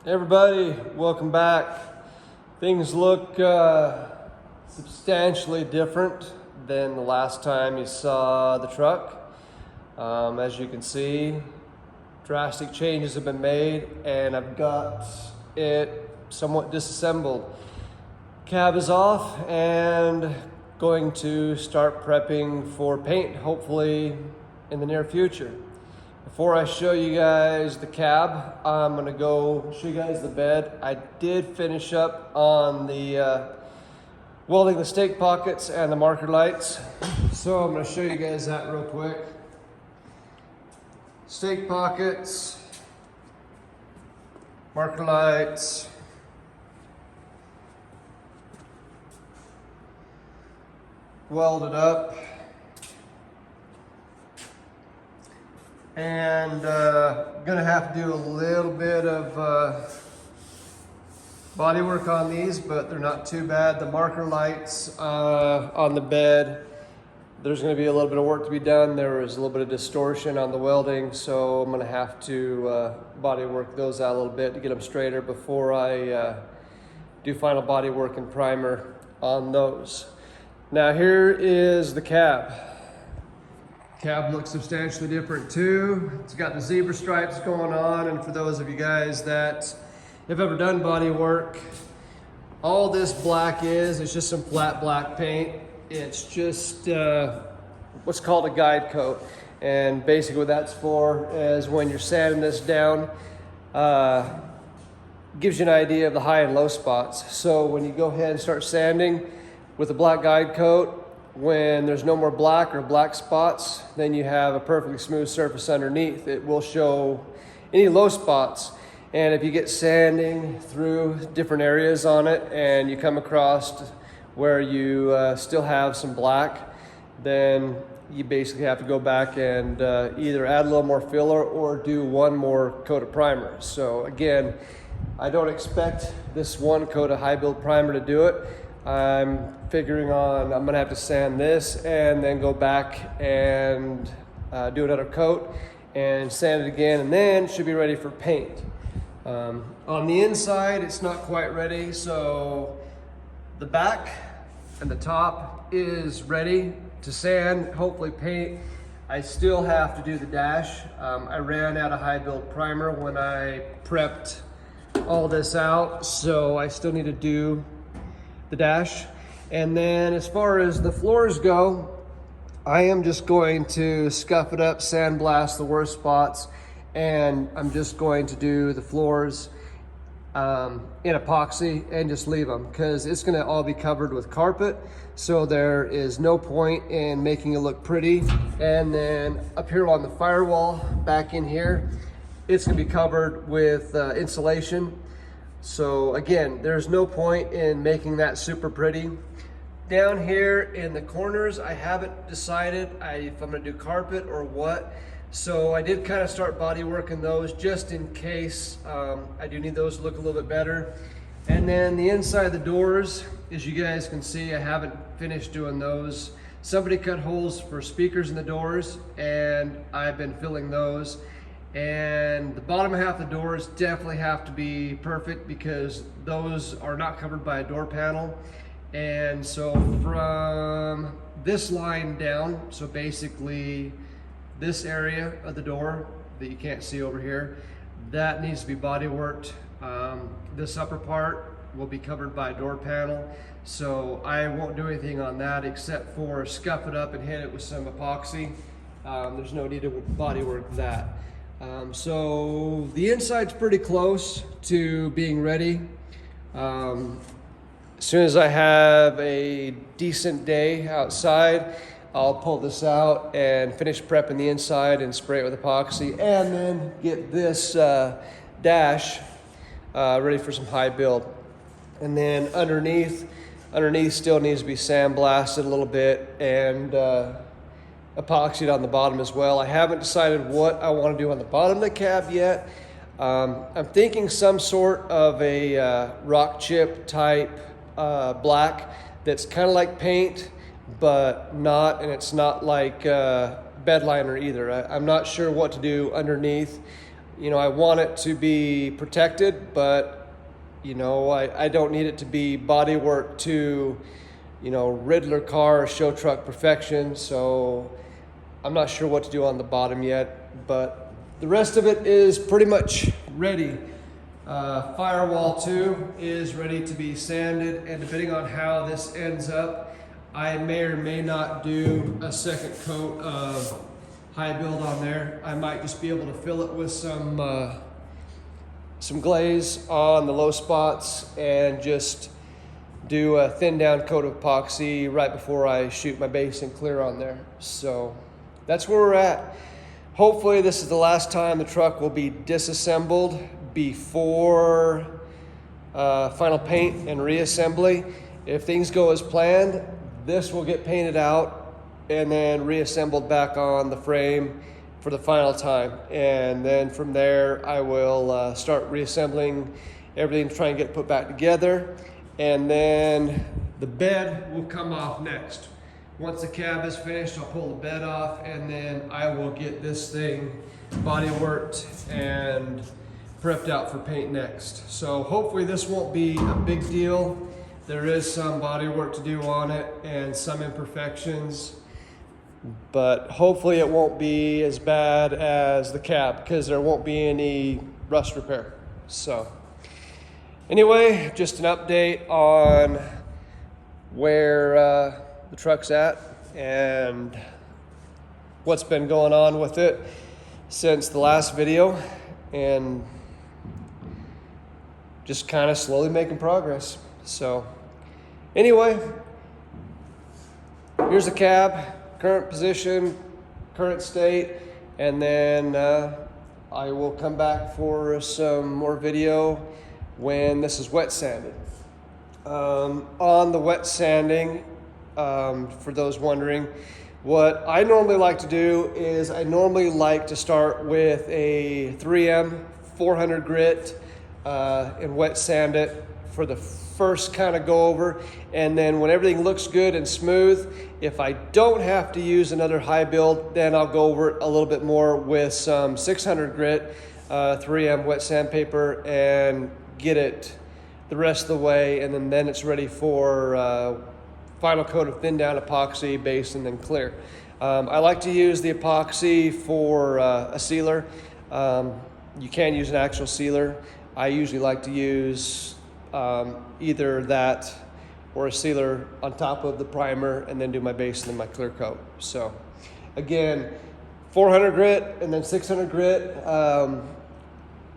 Hey everybody, welcome back. Things look substantially different than the last time you saw the truck. As you can see, drastic changes have been made and I've got it somewhat disassembled. Cab is off and going to start prepping for paint, hopefully in the near future. Before I show you guys the cab, I'm gonna go show you guys the bed. I did finish up on the welding the stake pockets and the marker lights. So I'm gonna show you guys that real quick. Stake pockets, marker lights, welded up. And gonna have to do a little bit of body work on these, but they're not too bad. The marker lights on the bed, there's gonna be a little bit of work to be done. There was a little bit of distortion on the welding, so I'm gonna have to body work those out a little bit to get them straighter before I do final body work and primer on those. Now here is the cab. Cab looks substantially different too. It's got the zebra stripes going on, and for those of you guys that have ever done body work, all this black it's just some flat black paint. It's just what's called a guide coat, and basically what that's for is when you're sanding this down, gives you an idea of the high and low spots. So when you go ahead and start sanding with a black guide coat, when there's no more black or black spots, then you have a perfectly smooth surface underneath. It will show any low spots. And if you get sanding through different areas on it and you come across where you still have some black, then you basically have to go back and either add a little more filler or do one more coat of primer. So again, I don't expect this one coat of high build primer to do it. I'm figuring on, I'm gonna have to sand this and then go back and do another coat and sand it again, and then it should be ready for paint. On the inside, it's not quite ready, so the back and the top is ready to sand, hopefully paint. I still have to do the dash. I ran out of high build primer when I prepped all this out, so I still need to do the dash. And then as far as the floors go, I am just going to scuff it up, sandblast the worst spots, and I'm just going to do the floors in epoxy and just leave them, because it's going to all be covered with carpet, so there is no point in making it look pretty. And then up here on the firewall back in here, it's going to be covered with insulation. So again, there's no point in making that super pretty. Down here in the corners, I haven't decided if I'm gonna do carpet or what. So I did kind of start body working those just in case I do need those to look a little bit better. And then the inside of the doors, as you guys can see, I haven't finished doing those. Somebody cut holes for speakers in the doors and I've been filling those. And the bottom half of the doors definitely have to be perfect because those are not covered by a door panel. And so from this line down, so basically this area of the door that you can't see over here, that needs to be body worked. This upper part will be covered by a door panel, so I won't do anything on that except for scuff it up and hit it with some epoxy. There's no need to body work that. So the inside's pretty close to being ready. As soon as I have a decent day outside, I'll pull this out and finish prepping the inside and spray it with epoxy, and then get this dash ready for some high build. And then underneath still needs to be sandblasted a little bit and epoxied on the bottom as well. I haven't decided what I want to do on the bottom of the cab yet. I'm thinking some sort of a rock chip type black that's kind of like paint, but not, and it's not like bed liner either. I'm not sure what to do underneath. You know, I want it to be protected, but you know, I don't need it to be bodywork to, you know, Riddler car show truck perfection. So I'm not sure what to do on the bottom yet, but the rest of it is pretty much ready. Firewall 2 is ready to be sanded, and depending on how this ends up, I may or may not do a second coat of high build on there. I might just be able to fill it with some glaze on the low spots and just do a thin down coat of epoxy right before I shoot my base and clear on there. So that's where we're at. Hopefully this is the last time the truck will be disassembled before final paint and reassembly. If things go as planned, this will get painted out and then reassembled back on the frame for the final time. And then from there, I will start reassembling everything to try and get it put back together. And then the bed will come off next. Once the cab is finished, I'll pull the bed off, and then I will get this thing body worked and prepped out for paint next. So hopefully this won't be a big deal. There is some body work to do on it and some imperfections, but hopefully it won't be as bad as the cab because there won't be any rust repair. So anyway, just an update on where the truck's at and what's been going on with it since the last video, and just kind of slowly making progress. So anyway, here's the cab, current position, current state, and then I will come back for some more video when this is wet sanded. On the wet sanding, for those wondering, what I normally like to do is I normally like to start with a 3M 400 grit and wet sand it for the first kind of go over, and then when everything looks good and smooth, if I don't have to use another high build, then I'll go over it a little bit more with some 600 grit 3M wet sandpaper and get it the rest of the way, and then it's ready for final coat of thin down epoxy base and then clear. I like to use the epoxy for a sealer. You can use an actual sealer. I usually like to use either that or a sealer on top of the primer and then do my base and then my clear coat. So again, 400 grit and then 600 grit.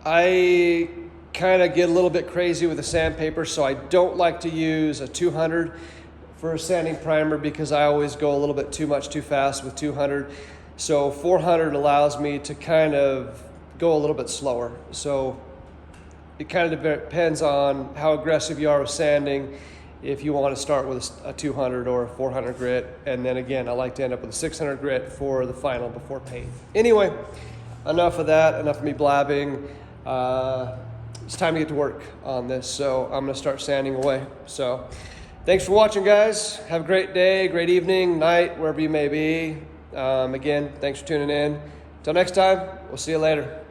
I kind of get a little bit crazy with the sandpaper, so I don't like to use a 200 for a sanding primer because I always go a little bit too fast with 200. So 400 allows me to kind of go a little bit slower. So it kind of depends on how aggressive you are with sanding, if you want to start with a 200 or a 400 grit. And then again, I like to end up with a 600 grit for the final before paint. Anyway, enough of that, enough of me blabbing. It's time to get to work on this. So I'm going to start sanding away. So thanks for watching, guys. Have a great day, great evening, night, wherever you may be. Again, thanks for tuning in. Until next time, we'll see you later.